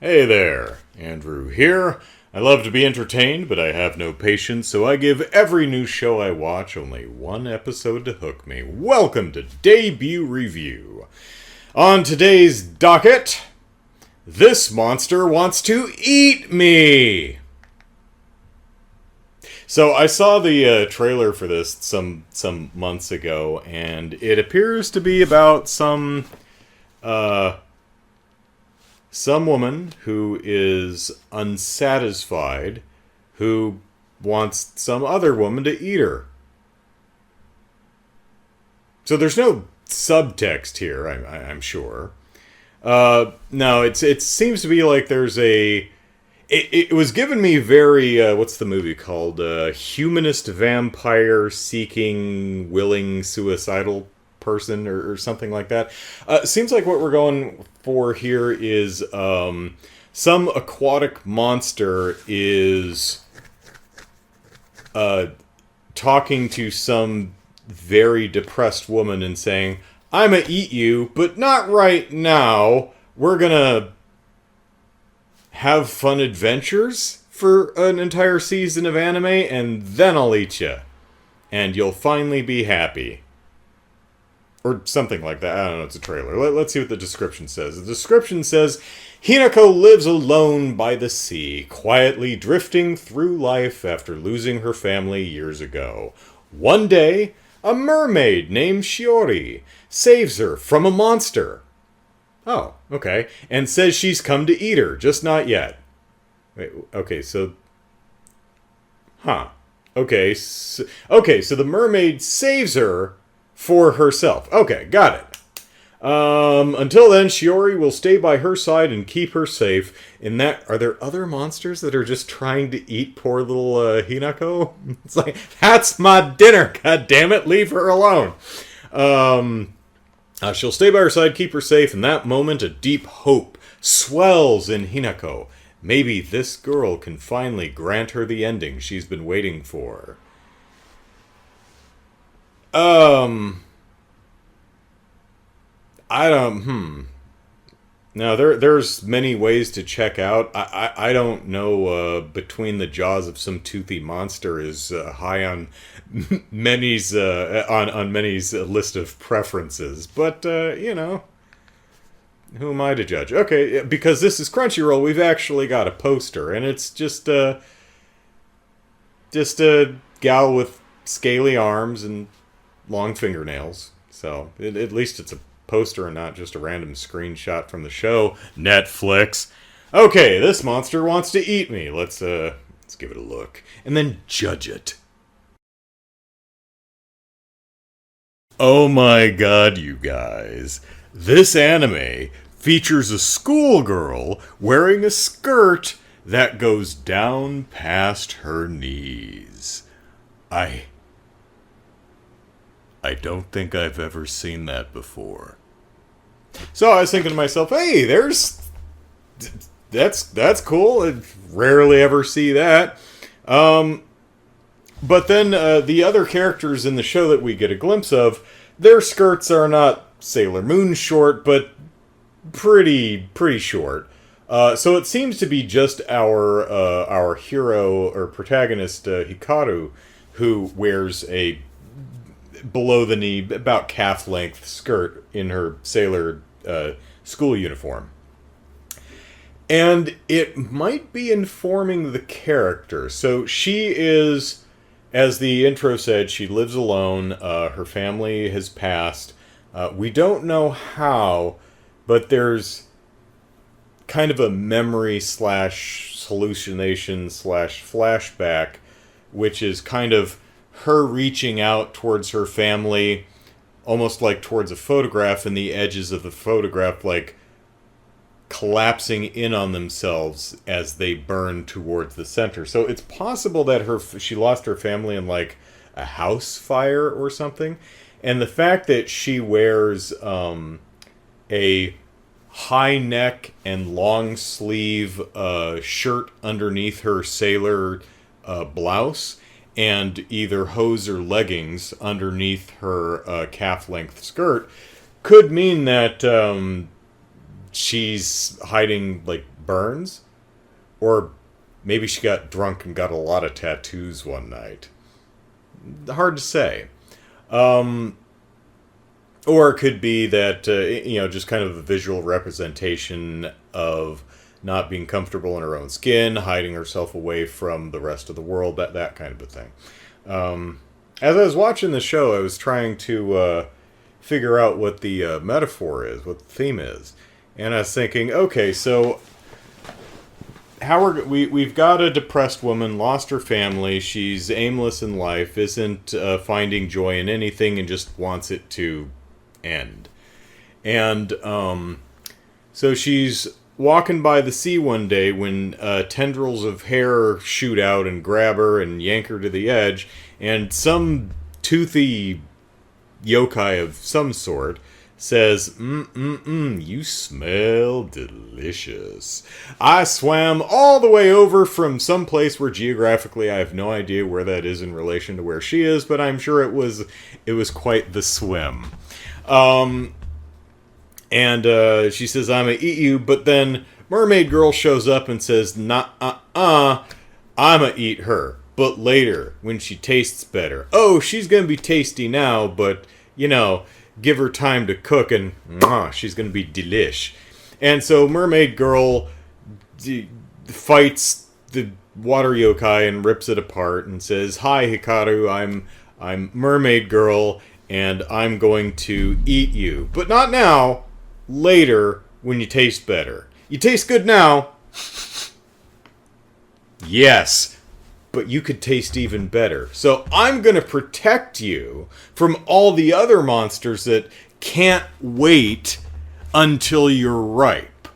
Hey there, Andrew here. I love to be entertained, but I have no patience, so I give every new show I watch only one episode to hook me. Welcome to Debut Review. On today's docket, this monster wants to eat me! So I saw the trailer for this some months ago, and it appears to be about some woman who is unsatisfied who wants some other woman to eat her. So there's no subtext here, I'm sure. No, it seems to be like there's a... It was given me very, what's the movie called? Humanist vampire seeking, willing, suicidal person or something like that. Seems like what we're going for here is some aquatic monster is talking to some very depressed woman and saying, "I'm gonna eat you, but not right now. We're gonna have fun adventures for an entire season of anime, and then I'll eat you. And you'll finally be happy." Or something like that. I don't know, it's a trailer. Let's see what the description says. The description says, Hinako lives alone by the sea, quietly drifting through life after losing her family years ago. One day, a mermaid named Shiori saves her from a monster. Oh, okay. And says she's come to eat her, just not yet. Wait, okay, so... Huh. Okay, so the mermaid saves her for herself. Okay, got it. Until then, Shiori will stay by her side and keep her safe. Are there other monsters that are just trying to eat poor little Hinako? It's like, that's my dinner, god damn it, leave her alone. She'll stay by her side, keep her safe. In that moment, a deep hope swells in Hinako. Maybe this girl can finally grant her the ending she's been waiting for. I don't, Now, there's many ways to check out. I don't know, Between the Jaws of Some Toothy Monster is high on many's, on many's list of preferences. But, who am I to judge? Okay, because this is Crunchyroll, we've actually got a poster, and it's just a gal with scaly arms and long fingernails. So, at least it's a poster and not just a random screenshot from the show. Netflix. Okay, this monster wants to eat me. Let's give it a look. And then judge it. Oh my god, you guys. This anime features a schoolgirl wearing a skirt that goes down past her knees. I don't think I've ever seen that before. So I was thinking to myself, hey, that's cool. I rarely ever see that. But then the other characters in the show that we get a glimpse of, their skirts are not Sailor Moon short, but pretty short. So it seems to be just our hero or protagonist Hikaru, who wears a below the knee, about calf length skirt in her sailor school uniform. And it might be informing the character. So she is, as the intro said, she lives alone. Her family has passed. We don't know how, but there's kind of a memory / hallucination / flashback, which is kind of her reaching out towards her family, almost like towards a photograph, and the edges of the photograph like collapsing in on themselves as they burn towards the center. So it's possible that she lost her family in like a house fire or something. And the fact that she wears a high neck and long sleeve shirt underneath her sailor blouse, and either hose or leggings underneath her calf-length skirt, could mean that she's hiding like burns, or maybe she got drunk and got a lot of tattoos one night. Hard to say. Or it could be that, just kind of a visual representation of not being comfortable in her own skin, hiding herself away from the rest of the world, that kind of a thing. As I was watching the show, I was trying to figure out what the metaphor is, what the theme is. And I was thinking, okay, so we've got a depressed woman, lost her family, she's aimless in life, isn't finding joy in anything, and just wants it to end. And so she's walking by the sea one day when tendrils of hair shoot out and grab her and yank her to the edge, and some toothy yokai of some sort says, you smell delicious. I swam all the way over from some place where geographically I have no idea where that is in relation to where she is, but I'm sure it was quite the swim. And she says, I'm gonna eat you, but then Mermaid Girl shows up and says, I'm gonna eat her, but later, when she tastes better. Oh, she's gonna be tasty now, but, give her time to cook and she's gonna be delish. And so Mermaid Girl fights the water yokai and rips it apart and says, hi, Hikaru, I'm Mermaid Girl, and I'm going to eat you. But not now. Later, when you taste better. You taste good now. Yes, but you could taste even better. So I'm going to protect you from all the other monsters that can't wait until you're ripe.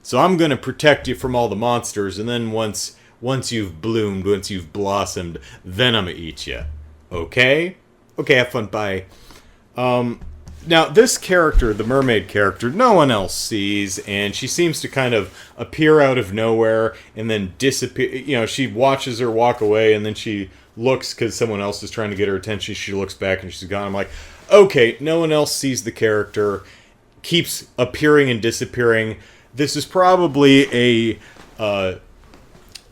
So I'm going to protect you from all the monsters, and then once you've bloomed, once you've blossomed, then I'm going to eat you. Okay? Okay, have fun, bye. Now, this character, the mermaid character, no one else sees, and she seems to kind of appear out of nowhere and then disappear. She watches her walk away, and then she looks because someone else is trying to get her attention. She looks back, and she's gone. I'm like, okay, no one else sees the character, keeps appearing and disappearing. This is probably a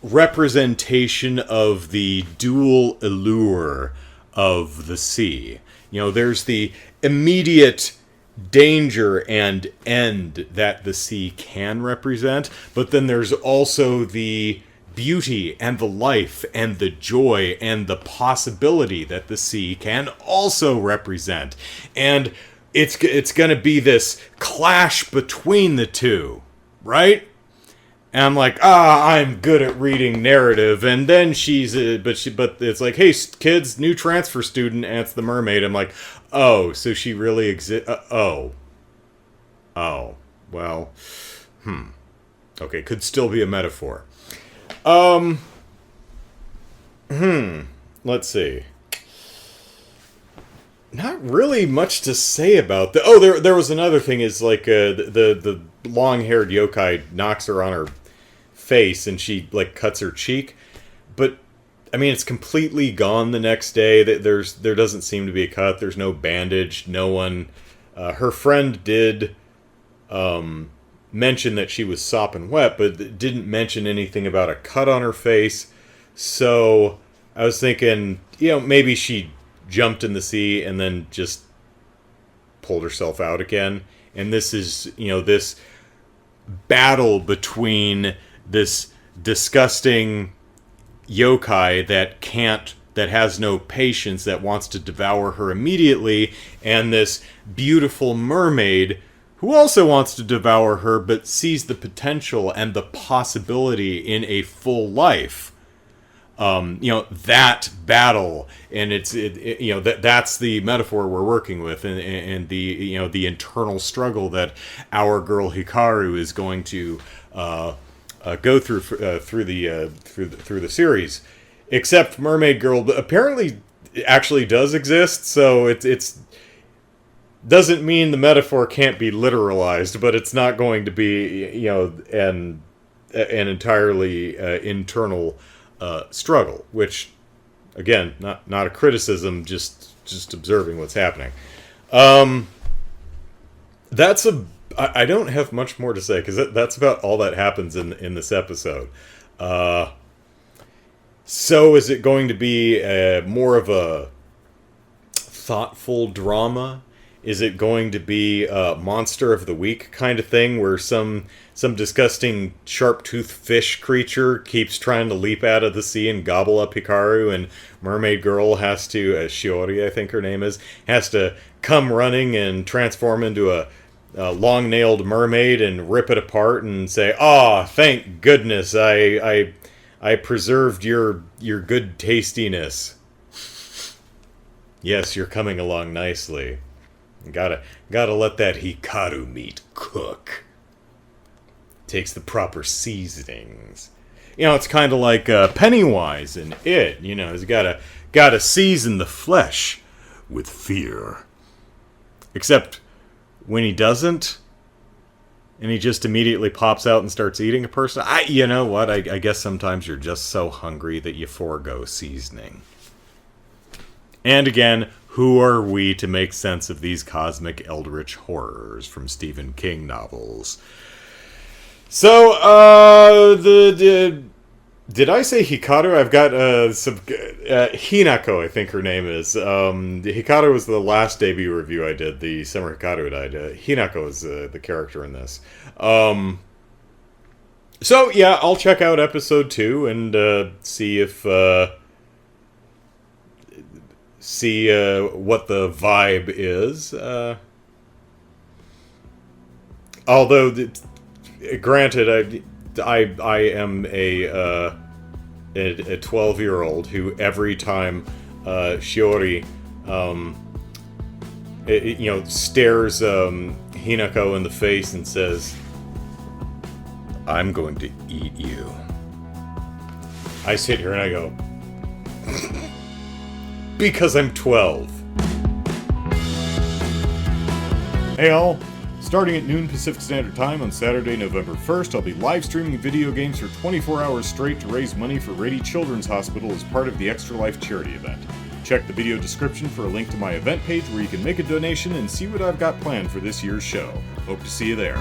representation of the dual allure of the sea. There's the immediate danger and end that the sea can represent, but then there's also the beauty and the life and the joy and the possibility that the sea can also represent. And it's going to be this clash between the two, right? And I'm like, I'm good at reading narrative. And then but it's like, hey, kids, new transfer student, and it's the mermaid. I'm like, oh, so she really exists? Oh, well, okay, could still be a metaphor. Let's see. Not really much to say about the. Oh, there was another thing. Is like the long-haired yokai knocks her on her face and she like cuts her cheek, but I mean it's completely gone the next day. There doesn't seem to be a cut. There's no bandage. No one. Her friend did mention that she was sopping wet, but didn't mention anything about a cut on her face. So I was thinking, maybe she jumped in the sea and then just pulled herself out again. And this is, this battle between this disgusting yokai that has no patience, that wants to devour her immediately, and this beautiful mermaid who also wants to devour her but sees the potential and the possibility in a full life. That battle, and that's the metaphor we're working with, and the internal struggle that our girl Hikaru is going to go through the series. Except Mermaid Girl apparently actually does exist, so it's doesn't mean the metaphor can't be literalized, but it's not going to be an entirely internal struggle, which again, not a criticism, just observing what's happening. I don't have much more to say, because that's about all that happens in this episode. So is it going to be more of a thoughtful drama? Is it going to be a monster of the week kind of thing, where some disgusting sharp-toothed fish creature keeps trying to leap out of the sea and gobble up Hikaru, and Mermaid Girl has to, Shiori I think her name is, has to come running and transform into a long-nailed mermaid and rip it apart and say, "Ah, thank goodness, I preserved your good tastiness. Yes, you're coming along nicely. Gotta let that Hikaru meat cook. Takes the proper seasonings. You know, it's kind of like Pennywise in It. You know, he's gotta season the flesh with fear. Except when he doesn't, and he just immediately pops out and starts eating a person. You know what? I guess sometimes you're just so hungry that you forego seasoning. And again, who are we to make sense of these cosmic eldritch horrors from Stephen King novels? So, did I say Hikaru? I've got some Hinako, I think her name is. Hikaru was the last debut review I did. The Summer Hikaru died. Hinako is the character in this. So yeah, I'll check out episode 2 and see if what the vibe is. Although, granted, I am a 12-year-old who every time Shiori stares Hinako in the face and says, "I'm going to eat you," I sit here and I go, because I'm 12. Hey all. Starting at noon Pacific Standard Time on Saturday, November 1st, I'll be live streaming video games for 24 hours straight to raise money for Rady Children's Hospital as part of the Extra Life charity event. Check the video description for a link to my event page where you can make a donation and see what I've got planned for this year's show. Hope to see you there.